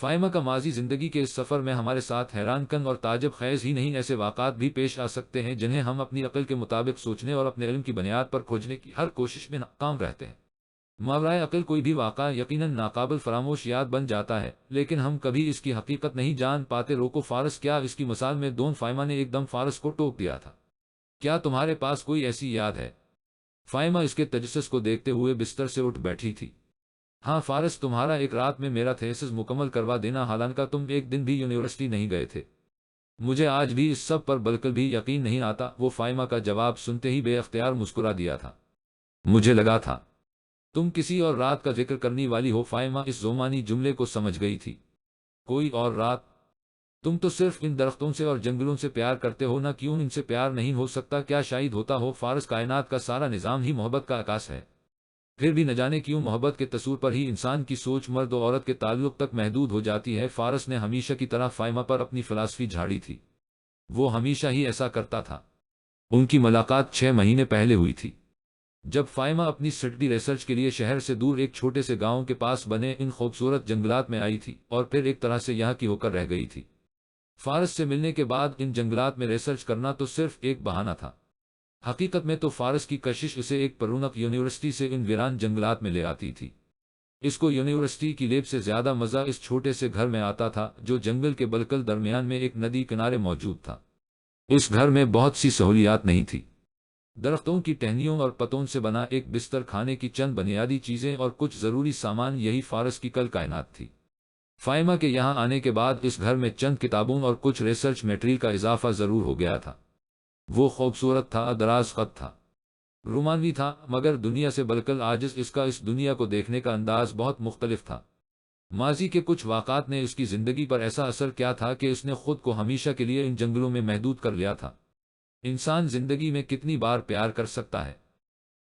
فائمہ کا ماضی زندگی کے اس سفر میں ہمارے ساتھ حیران کن اور تعجب خیز ہی نہیں، ایسے واقعات بھی پیش آ سکتے ہیں جنہیں ہم اپنی عقل کے مطابق سوچنے اور اپنے علم کی بنیاد پر کھوجنے کی ہر کوشش میں ناکام رہتے ہیں۔ ماورائے عقل کوئی بھی واقعہ یقیناً ناقابل فراموش یاد بن جاتا ہے، لیکن ہم کبھی اس کی حقیقت نہیں جان پاتے۔ روکو فارس، کیا اس کی مثال میں دون فائمہ نے ایک دم فارس کو ٹوک دیا تھا؟ کیا تمہارے پاس کوئی ایسی یاد ہے؟ فائمہ اس کے تجسس کو دیکھتے ہوئے بستر سے اٹھ بیٹھی تھی۔ ہاں فارس، تمہارا ایک رات میں میرا تھیسس مکمل کروا دینا، حالانکہ تم ایک دن بھی یونیورسٹی نہیں گئے تھے۔ مجھے آج بھی اس سب پر بالکل بھی یقین نہیں آتا۔ وہ فائمہ کا جواب سنتے ہی بے اختیار مسکرا دیا تھا۔ مجھے لگا تھا تم کسی اور رات کا ذکر کرنے والی ہو۔ فائمہ اس زمانی جملے کو سمجھ گئی تھی۔ کوئی اور رات؟ تم تو صرف ان درختوں سے اور جنگلوں سے پیار کرتے ہو نا، کیوں ان سے پیار نہیں ہو سکتا؟ کیا شاید ہوتا ہو فارس، کائنات کا سارا نظام ہی محبت کا عکاس ہے؟ پھر بھی نہ جانے کیوں محبت کے تصور پر ہی انسان کی سوچ مرد و عورت کے تعلق تک محدود ہو جاتی ہے۔ فارس نے ہمیشہ کی طرح فائمہ پر اپنی فلسفی جھاڑی تھی۔ وہ ہمیشہ ہی ایسا کرتا تھا۔ ان کی ملاقات 6 مہینے پہلے ہوئی تھی، جب فائمہ اپنی اسٹڈی ریسرچ کے لیے شہر سے دور ایک چھوٹے سے گاؤں کے پاس بنے ان خوبصورت جنگلات میں آئی تھی، اور پھر ایک طرح سے یہاں کی ہو کر رہ گئی تھی۔ فارس سے ملنے کے بعد ان جنگلات میں ریسرچ کرنا تو صرف ایک بہانہ تھا۔ حقیقت میں تو فارس کی کشش اسے ایک پرونق یونیورسٹی سے ان ویران جنگلات میں لے آتی تھی۔ اس کو یونیورسٹی کی لیب سے زیادہ مزہ اس چھوٹے سے گھر میں آتا تھا، جو جنگل کے بالکل درمیان میں ایک ندی کنارے موجود تھا۔ اس گھر میں بہت سی سہولیات نہیں تھی۔ درختوں کی ٹہنیوں اور پتوں سے بنا ایک بستر، کھانے کی چند بنیادی چیزیں اور کچھ ضروری سامان، یہی فارس کی کل کائنات تھی۔ فائمہ کے یہاں آنے کے بعد اس گھر میں چند کتابوں اور کچھ ریسرچ میٹریل کا اضافہ ضرور ہو گیا تھا۔ وہ خوبصورت تھا، دراز خط تھا، رومانوی تھا، مگر دنیا سے بالکل عاجز۔ اس کا اس دنیا کو دیکھنے کا انداز بہت مختلف تھا۔ ماضی کے کچھ واقعات نے اس کی زندگی پر ایسا اثر کیا تھا کہ اس نے خود کو ہمیشہ کے لیے ان جنگلوں میں محدود کر لیا تھا۔ انسان زندگی میں کتنی بار پیار کر سکتا ہے؟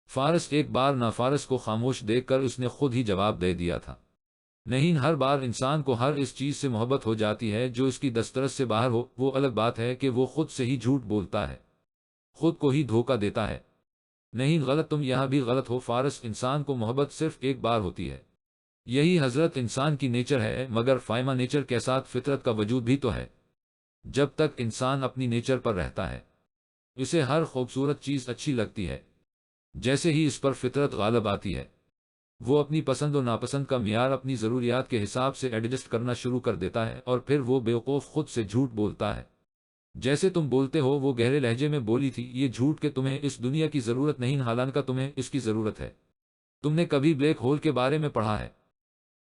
فارس، ایک بار نہ فارس کو خاموش دیکھ کر اس نے خود ہی جواب دے دیا تھا۔ نہیں، ہر بار انسان کو ہر اس چیز سے محبت ہو جاتی ہے جو اس کی دسترس سے باہر ہو۔ وہ الگ بات ہے کہ وہ خود سے ہی جھوٹ بولتا ہے، خود کو ہی دھوکہ دیتا ہے۔ نہیں، غلط، تم یہاں بھی غلط ہو فارس۔ انسان کو محبت صرف ایک بار ہوتی ہے، یہی حضرت انسان کی نیچر ہے۔ مگر فائمہ، نیچر کے ساتھ فطرت کا وجود بھی تو ہے۔ جب تک انسان اپنی نیچر پر رہتا ہے، اسے ہر خوبصورت چیز اچھی لگتی ہے۔ جیسے ہی اس پر فطرت غالب آتی ہے، وہ اپنی پسند و ناپسند کا معیار اپنی ضروریات کے حساب سے ایڈجسٹ کرنا شروع کر دیتا ہے، اور پھر وہ بیوقوف خود سے جھوٹ بولتا ہے۔ جیسے تم بولتے ہو، وہ گہرے لہجے میں بولی تھی، یہ جھوٹ کہ تمہیں اس دنیا کی ضرورت نہیں، حالانکہ تمہیں اس کی ضرورت ہے۔ تم نے کبھی بلیک ہول کے بارے میں پڑھا ہے؟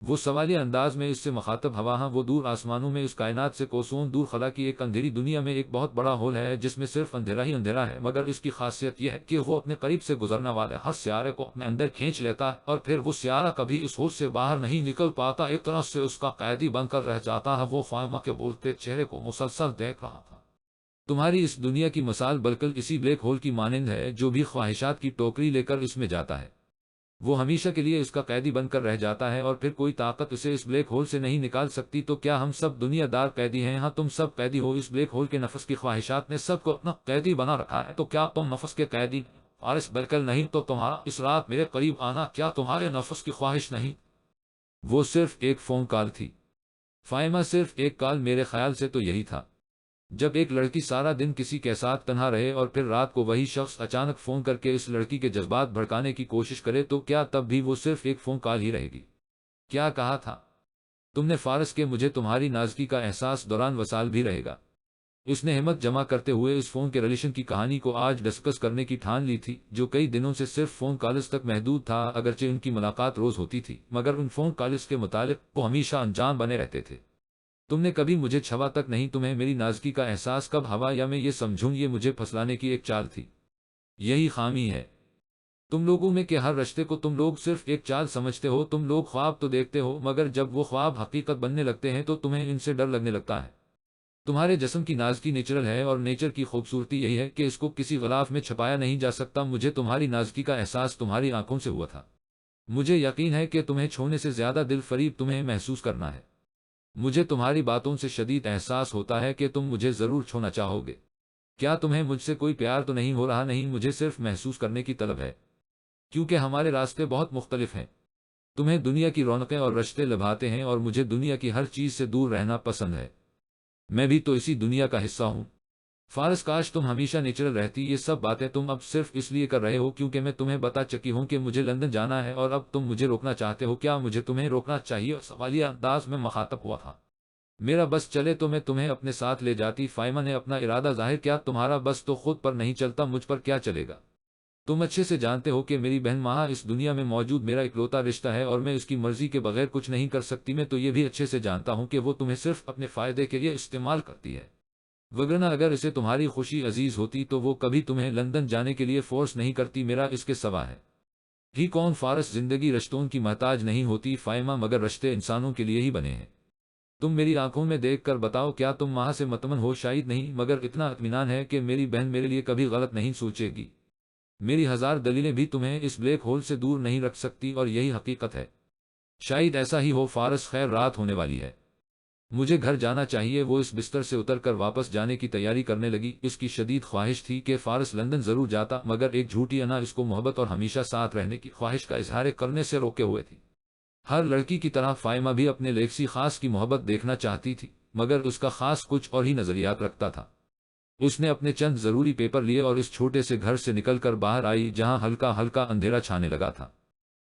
وہ سوالیہ انداز میں اس سے مخاطب ہوا، ہاں، وہ دور آسمانوں میں اس کائنات سے کوسوں دور خلا کی ایک اندھیری دنیا میں ایک بہت بڑا ہول ہے جس میں صرف اندھیرا ہی اندھیرا ہے، مگر اس کی خاصیت یہ ہے کہ وہ اپنے قریب سے گزرنے والے ہر سیارے کو اپنے اندر کھینچ لیتا ہے، اور پھر وہ سیارہ کبھی اس ہول سے باہر نہیں نکل پاتا، ایک طرح سے اس کا قیدی بن کر رہ جاتا ہے۔ وہ فائمہ کے بولتے چہرے کو مسلسل دیکھ رہا تھا۔ تمہاری اس دنیا کی مثال بالکل اسی بلیک ہول کی مانند ہے جو بھی خواہشات کی ٹوکری لے کر اس میں جاتا ہے۔ وہ ہمیشہ کے لیے اس کا قیدی بن کر رہ جاتا ہے، اور پھر کوئی طاقت اسے اس بلیک ہول سے نہیں نکال سکتی۔ تو کیا ہم سب دنیا دار قیدی ہیں؟ ہاں، تم سب قیدی ہو۔ اس بلیک ہول کے نفس کی خواہشات نے سب کو اپنا قیدی بنا رکھا ہے۔ تو کیا تم نفس کے قیدی؟ فارس، بالکل نہیں۔ تو تمہارا اس رات میرے قریب آنا کیا تمہارے نفس کی خواہش نہیں؟ وہ صرف ایک فون کال تھی فائمہ، صرف ایک کال۔ میرے خیال سے تو یہی تھا۔ جب ایک لڑکی سارا دن کسی کے ساتھ تنہا رہے اور پھر رات کو وہی شخص اچانک فون کر کے اس لڑکی کے جذبات بھڑکانے کی کوشش کرے، تو کیا تب بھی وہ صرف ایک فون کال ہی رہے گی؟ کیا کہا تھا تم نے فارس کے مجھے تمہاری نازکی کا احساس دوران وصال بھی رہے گا؟ اس نے ہمت جمع کرتے ہوئے اس فون کے ریلیشن کی کہانی کو آج ڈسکس کرنے کی ٹھان لی تھی، جو کئی دنوں سے صرف فون کالز تک محدود تھا۔ اگرچہ ان کی ملاقات روز ہوتی تھی، مگر ان فون کالز کے متعلق وہ ہمیشہ انجان بنے رہتے تھے۔ تم نے کبھی مجھے چھوا تک نہیں، تمہیں میری نازکی کا احساس کب ہوا، یا میں یہ سمجھوں یہ مجھے پھسلانے کی ایک چال تھی؟ یہی خامی ہے تم لوگوں میں کہ ہر رشتے کو تم لوگ صرف ایک چال سمجھتے ہو۔ تم لوگ خواب تو دیکھتے ہو، مگر جب وہ خواب حقیقت بننے لگتے ہیں تو تمہیں ان سے ڈر لگنے لگتا ہے۔ تمہارے جسم کی نازکی نیچرل ہے، اور نیچر کی خوبصورتی یہی ہے کہ اس کو کسی غلاف میں چھپایا نہیں جا سکتا۔ مجھے تمہاری نازکی کا احساس تمہاری آنکھوں سے ہوا تھا۔ مجھے یقین ہے کہ تمہیں چھونے سے زیادہ دل فریب تمہیں محسوس کرنا ہے۔ مجھے تمہاری باتوں سے شدید احساس ہوتا ہے کہ تم مجھے ضرور چھونا چاہو گے۔ کیا تمہیں مجھ سے کوئی پیار تو نہیں ہو رہا؟ نہیں، مجھے صرف محسوس کرنے کی طلب ہے، کیونکہ ہمارے راستے بہت مختلف ہیں۔ تمہیں دنیا کی رونقیں اور رشتے لبھاتے ہیں اور مجھے دنیا کی ہر چیز سے دور رہنا پسند ہے۔ میں بھی تو اسی دنیا کا حصہ ہوں۔ فارس، کاش تم ہمیشہ نیچرل رہتی۔ یہ سب باتیں تم اب صرف اس لیے کر رہے ہو کیونکہ میں تمہیں بتا چکی ہوں کہ مجھے لندن جانا ہے اور اب تم مجھے روکنا چاہتے ہو۔ کیا مجھے تمہیں روکنا چاہیے؟ سوالیہ انداز میں مخاطب ہوا تھا۔ میرا بس چلے تو میں تمہیں اپنے ساتھ لے جاتی۔ فائمہ نے اپنا ارادہ ظاہر کیا۔ تمہارا بس تو خود پر نہیں چلتا، مجھ پر کیا چلے گا؟ تم اچھے سے جانتے ہو کہ میری بہن ماہا اس دنیا میں موجود میرا اکلوتا رشتہ ہے اور میں اس کی مرضی کے بغیر کچھ نہیں کر سکتی۔ میں تو یہ بھی اچھے سے جانتا ہوں کہ وہ تمہیں صرف اپنے فائدے کے لیے استعمال کرتی ہے، وگرنہ اگر اسے تمہاری خوشی عزیز ہوتی تو وہ کبھی تمہیں لندن جانے کے لیے فورس نہیں کرتی۔ میرا اس کے سوا ہے ہی کون؟ فارس، زندگی رشتوں کی محتاج نہیں ہوتی فائمہ، مگر رشتے انسانوں کے لیے ہی بنے ہیں۔ تم میری آنکھوں میں دیکھ کر بتاؤ، کیا تم ماہا سے مطمئن ہو؟ شاید نہیں، مگر اتنا اطمینان ہے کہ میری بہن میرے لیے کبھی غلط نہیں سوچے گی۔ میری ہزار دلیلیں بھی تمہیں اس بلیک ہول سے دور نہیں رکھ سکتی اور یہی حقیقت ہے۔ شاید ایسا ہی ہو فارس، خیر رات ہونے والی ہے، مجھے گھر جانا چاہیے۔ وہ اس بستر سے اتر کر واپس جانے کی تیاری کرنے لگی۔ اس کی شدید خواہش تھی کہ فارس لندن ضرور جاتا، مگر ایک جھوٹی انا اس کو محبت اور ہمیشہ ساتھ رہنے کی خواہش کا اظہار کرنے سے روکے ہوئے تھی۔ ہر لڑکی کی طرح فائمہ بھی اپنے لیکسی خاص کی محبت دیکھنا چاہتی تھی، مگر اس کا خاص کچھ اور ہی نظریات رکھتا تھا۔ اس نے اپنے چند ضروری پیپر لیے اور اس چھوٹے سے گھر سے نکل کر باہر آئی جہاں ہلکا ہلکا اندھیرا چھانے لگا تھا۔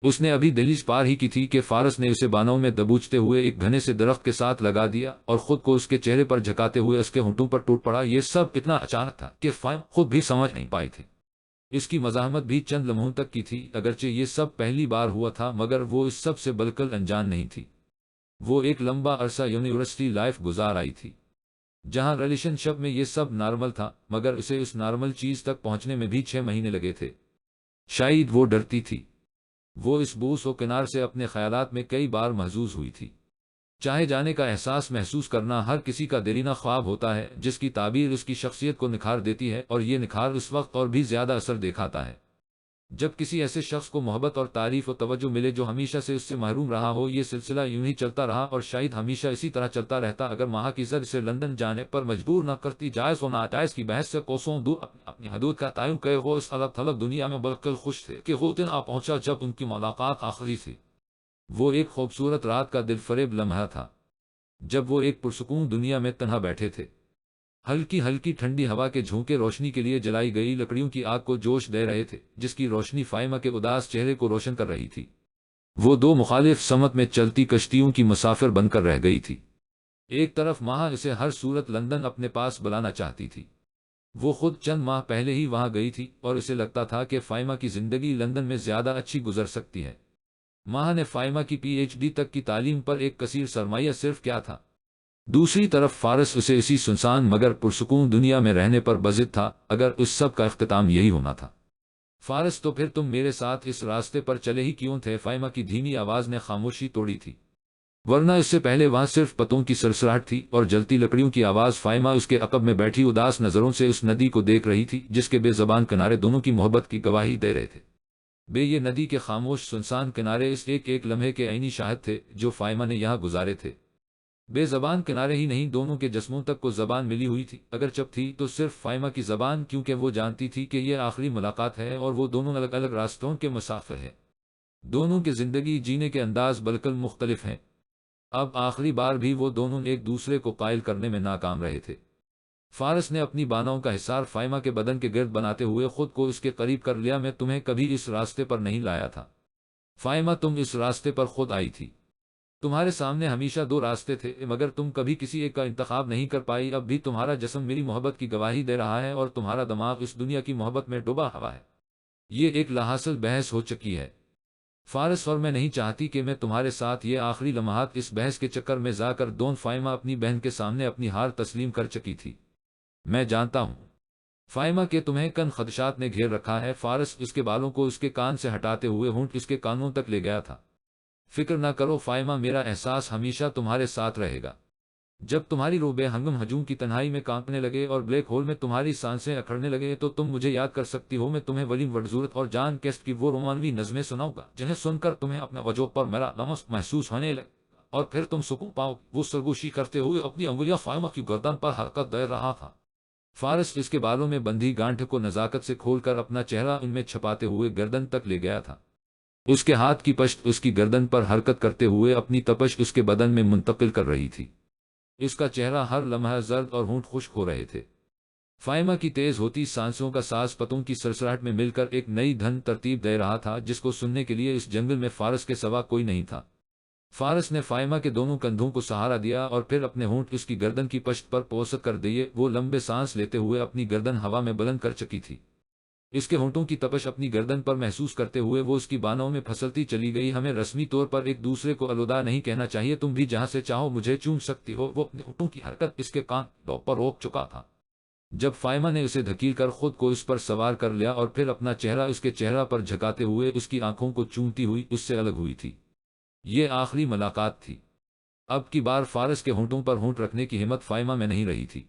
اس نے ابھی دہلیز پار ہی کی تھی کہ فارس نے اسے بانوں میں دبوچتے ہوئے ایک گھنے سے درخت کے ساتھ لگا دیا اور خود کو اس کے چہرے پر جھکاتے ہوئے اس کے ہونٹوں پر ٹوٹ پڑا۔ یہ سب اتنا اچانک تھا کہ فائمہ خود بھی سمجھ نہیں پائی تھی۔ اس کی مزاحمت بھی چند لمحوں تک کی تھی، اگرچہ یہ سب پہلی بار ہوا تھا، مگر وہ اس سب سے بالکل انجان نہیں تھی۔ وہ ایک لمبا عرصہ یونیورسٹی لائف گزار آئی تھی جہاں ریلیشن شپ میں یہ سب نارمل تھا، مگر اسے اس نارمل چیز تک پہنچنے میں بھی 6 مہینے لگے تھے۔ شاید وہ ڈرتی تھی، وہ اس بوس و کنار سے اپنے خیالات میں کئی بار محظوظ ہوئی تھی۔ چاہے جانے کا احساس محسوس کرنا ہر کسی کا دیرینہ خواب ہوتا ہے جس کی تعبیر اس کی شخصیت کو نکھار دیتی ہے، اور یہ نکھار اس وقت اور بھی زیادہ اثر دکھاتا ہے جب کسی ایسے شخص کو محبت اور تعریف و توجہ ملے جو ہمیشہ سے اس سے محروم رہا ہو۔ یہ سلسلہ یوں ہی چلتا رہا اور شاید ہمیشہ اسی طرح چلتا رہتا اگر ماہا کی زد اسے لندن جانے پر مجبور نہ کرتی۔ جائز و ناجائز کی بحث سے کوسوں دور اپنی حدود کا تعین کرے وہ اس الگ تھلگ دنیا میں بالکل خوش تھے کہ وہ دن آ پہنچا جب ان کی ملاقات آخری تھی۔ وہ ایک خوبصورت رات کا دل فریب لمحہ تھا جب وہ ایک پرسکون دنیا میں تنہا بیٹھے تھے۔ ہلکی ہلکی ٹھنڈی ہوا کے جھونکے روشنی کے لیے جلائی گئی لکڑیوں کی آگ کو جوش دے رہے تھے جس کی روشنی فائمہ کے اداس چہرے کو روشن کر رہی تھی۔ وہ دو مخالف سمت میں چلتی کشتیوں کی مسافر بن کر رہ گئی تھی۔ ایک طرف ماہا اسے ہر صورت لندن اپنے پاس بلانا چاہتی تھی۔ وہ خود چند ماہ پہلے ہی وہاں گئی تھی اور اسے لگتا تھا کہ فائمہ کی زندگی لندن میں زیادہ اچھی گزر سکتی ہے۔ ماہا نے فائمہ کی پی ایچ ڈی تک کی تعلیم پر ایک کثیر سرمایہ صرف کیا تھا۔ دوسری طرف فارس اسے اسی سنسان مگر پرسکون دنیا میں رہنے پر بضد تھا۔ اگر اس سب کا اختتام یہی ہونا تھا، فارس، تو پھر تم میرے ساتھ اس راستے پر چلے ہی کیوں تھے؟ فائمہ کی دھیمی آواز نے خاموشی توڑی تھی، ورنہ اس سے پہلے وہاں صرف پتوں کی سرسراہٹ تھی اور جلتی لکڑیوں کی آواز۔ فائمہ اس کے عقب میں بیٹھی اداس نظروں سے اس ندی کو دیکھ رہی تھی جس کے بے زبان کنارے دونوں کی محبت کی گواہی دے رہے تھے۔ یہ ندی کے خاموش سنسان کنارے اس ایک ایک لمحے کے عینی شاہد تھے جو فائمہ نے یہاں گزارے تھے۔ بے زبان کنارے ہی نہیں، دونوں کے جسموں تک کو زبان ملی ہوئی تھی، اگر چپ تھی تو صرف فائمہ کی زبان، کیونکہ وہ جانتی تھی کہ یہ آخری ملاقات ہے اور وہ دونوں الگ الگ راستوں کے مسافر ہیں۔ دونوں کے زندگی جینے کے انداز بالکل مختلف ہیں۔ اب آخری بار بھی وہ دونوں ایک دوسرے کو قائل کرنے میں ناکام رہے تھے۔ فارس نے اپنی بانہوں کا حصار فائمہ کے بدن کے گرد بناتے ہوئے خود کو اس کے قریب کر لیا۔ میں تمہیں کبھی اس راستے پر نہیں لایا تھا فائمہ، تم اس راستے پر خود آئی تھی۔ تمہارے سامنے ہمیشہ دو راستے تھے مگر تم کبھی کسی ایک کا انتخاب نہیں کر پائی۔ اب بھی تمہارا جسم میری محبت کی گواہی دے رہا ہے اور تمہارا دماغ اس دنیا کی محبت میں ڈوبا ہوا ہے۔ یہ ایک لاحاصل بحث ہو چکی ہے فارس، اور میں نہیں چاہتی کہ میں تمہارے ساتھ یہ آخری لمحات اس بحث کے چکر میں ضائع کر دوں۔ فائمہ اپنی بہن کے سامنے اپنی ہار تسلیم کر چکی تھی۔ میں جانتا ہوں فائمہ کہ تمہیں کن خدشات نے گھیر رکھا ہے۔ فارس اس کے بالوں کو اس کے کان سے ہٹاتے ہوئے ہونٹ اس کے کانوں تک لے گیا تھا۔ فکر نہ کرو فائمہ، میرا احساس ہمیشہ تمہارے ساتھ رہے گا۔ جب تمہاری روح بے ہنگم ہجوم کی تنہائی میں کانپنے لگے اور بلیک ہول میں تمہاری سانسیں اکھڑنے لگے تو تم مجھے یاد کر سکتی ہو۔ میں تمہیں ولیم ورڈزورتھ اور جان کیسٹ کی وہ رومانوی نظمیں سناؤں گا جنہیں سن کر تمہیں اپنے وجود پر میرا لمس محسوس ہونے لگے اور پھر تم سکون پاؤ۔ وہ سرگوشی کرتے ہوئے اپنی انگلیاں فائمہ کی گردن پر حرکت دے رہا تھا۔ فارس اس کے بالوں میں بندھی گانٹھ کو نزاکت سے کھول کر اپنا چہرہ ان میں چھپاتے ہوئے گردن تک لے گیا تھا۔ اس کے ہاتھ کی پشت اس کی گردن پر حرکت کرتے ہوئے اپنی تپش اس کے بدن میں منتقل کر رہی تھی۔ اس کا چہرہ ہر لمحہ زرد اور ہونٹ خشک ہو رہے تھے۔ فائمہ کی تیز ہوتی سانسوں کا ساز پتوں کی سرسراہٹ میں مل کر ایک نئی دھن ترتیب دے رہا تھا جس کو سننے کے لیے اس جنگل میں فارس کے سوا کوئی نہیں تھا۔ فارس نے فائمہ کے دونوں کندھوں کو سہارا دیا اور پھر اپنے ہونٹ اس کی گردن کی پشت پر پوسد کر دیے۔ وہ لمبے سانس لیتے ہوئے اپنی گردن ہوا میں بلند کر چکی تھی۔ اس کے ہونٹوں کی تپش اپنی گردن پر محسوس کرتے ہوئے وہ اس کی بانوں میں پھسلتی چلی گئی۔ ہمیں رسمی طور پر ایک دوسرے کو الوداع نہیں کہنا چاہیے، تم بھی جہاں سے چاہو مجھے چوم سکتی ہو۔ وہ اپنے ہونٹوں کی حرکت اس کے کان پر روک چکا تھا جب فائمہ نے اسے دھکیل کر خود کو اس پر سوار کر لیا اور پھر اپنا چہرہ اس کے چہرہ پر جھکاتے ہوئے اس کی آنکھوں کو چومتی ہوئی اس سے الگ ہوئی تھی۔ یہ آخری ملاقات تھی۔ اب کی بار فارس کے ہونٹوں پر ہونٹ رکھنے کی ہمت فائمہ میں نہیں رہی تھی۔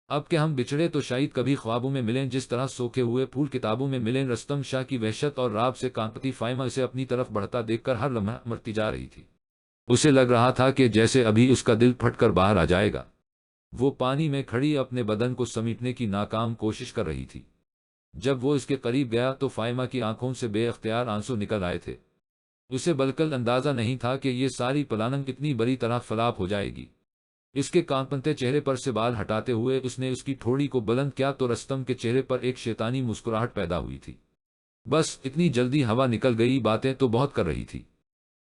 اب کہ ہم بچھڑے تو شاید کبھی خوابوں میں ملیں، جس طرح سوکھے ہوئے پھول کتابوں میں ملیں۔ رستم شاہ کی وحشت اور رعب سے کانپتی فائمہ اسے اپنی طرف بڑھتا دیکھ کر ہر لمحہ مرتی جا رہی تھی۔ اسے لگ رہا تھا کہ جیسے ابھی اس کا دل پھٹ کر باہر آ جائے گا۔ وہ پانی میں کھڑی اپنے بدن کو سمیٹنے کی ناکام کوشش کر رہی تھی۔ جب وہ اس کے قریب گیا تو فائمہ کی آنکھوں سے بے اختیار آنسو نکل آئے تھے۔ اسے بالکل اندازہ نہیں تھا کہ یہ ساری پلاننگ اتنی بری طرح فلاپ ہو جائے گی۔ اس کے کانپتے چہرے پر سے بال ہٹاتے ہوئے اس نے اس کی ٹھوڑی کو بلند کیا تو رستم کے چہرے پر ایک شیطانی مسکراہٹ پیدا ہوئی تھی۔ بس اتنی جلدی ہوا نکل گئی، باتیں تو بہت کر رہی تھی۔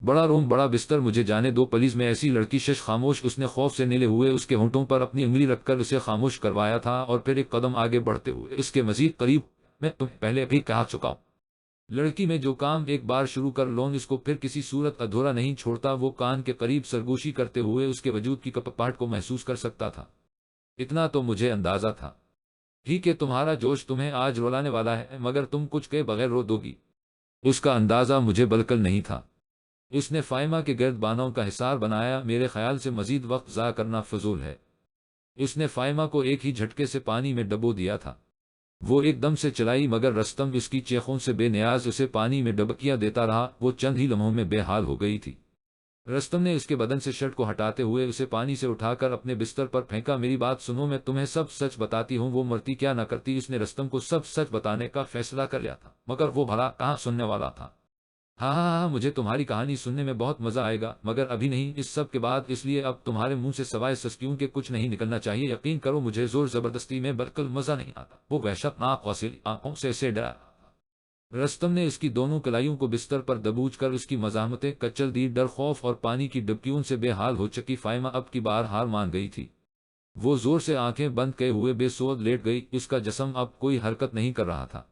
بڑا روم بڑا بستر، مجھے جانے دو پلیز، میں ایسی لڑکی شش خاموش۔ اس نے خوف سے نیلے ہوئے اس کے ہونٹوں پر اپنی انگلی رکھ کر اسے خاموش کروایا تھا اور پھر ایک قدم آگے بڑھتے ہوئے اس کے مزید قریب، میں تمہیں پہلے بھی کہا چکا ہوں، لڑکی میں جو کام ایک بار شروع کر لوں اس کو پھر کسی صورت ادھورا نہیں چھوڑتا۔ وہ کان کے قریب سرگوشی کرتے ہوئے اس کے وجود کی کپکپاہٹ کو محسوس کر سکتا تھا۔ اتنا تو مجھے اندازہ تھا ہی کہ تمہارا جوش تمہیں آج رلانے والا ہے، مگر تم کچھ کے بغیر رو دو گی، اس کا اندازہ مجھے بالکل نہیں تھا۔ اس نے فائمہ کے گرد بانوں کا حصار بنایا، میرے خیال سے مزید وقت ضائع کرنا فضول ہے۔ اس نے فائمہ کو ایک ہی جھٹکے سے پانی میں ڈبو دیا تھا۔ وہ ایک دم سے چلائی مگر رستم اس کی چیخوں سے بے نیاز اسے پانی میں ڈبکیاں دیتا رہا۔ وہ چند ہی لمحوں میں بے حال ہو گئی تھی۔ رستم نے اس کے بدن سے شرٹ کو ہٹاتے ہوئے اسے پانی سے اٹھا کر اپنے بستر پر پھینکا۔ میری بات سنو، میں تمہیں سب سچ بتاتی ہوں، وہ مرتی کیا نہ کرتی۔ اس نے رستم کو سب سچ بتانے کا فیصلہ کر لیا تھا، مگر وہ بھلا کہاں سننے والا تھا۔ ہاں ہاں ہاں، مجھے تمہاری کہانی سننے میں بہت مزہ آئے گا، مگر ابھی نہیں، اس سب کے بعد، اس لیے اب تمہارے منہ سے سوائے سسکیوں کے کچھ نہیں نکلنا چاہیے۔ یقین کرو مجھے زور زبردستی میں بالکل مزہ نہیں آتا۔ وہ وحشت ناک غسیلی آنکھوں سے اسے ڈرا۔ رستم نے اس کی دونوں کلائیوں کو بستر پر دبوچ کر اس کی مزاحمتیں کچل دی۔ ڈر، خوف اور پانی کی ڈبکیوں سے بے حال ہو چکی فائمہ اب کی بار ہار مان گئی تھی۔ وہ زور سے آنکھیں بند کیے ہوئے بے سود لیٹ گئی، اس کا جسم اب کوئی حرکت نہیں کر رہا تھا۔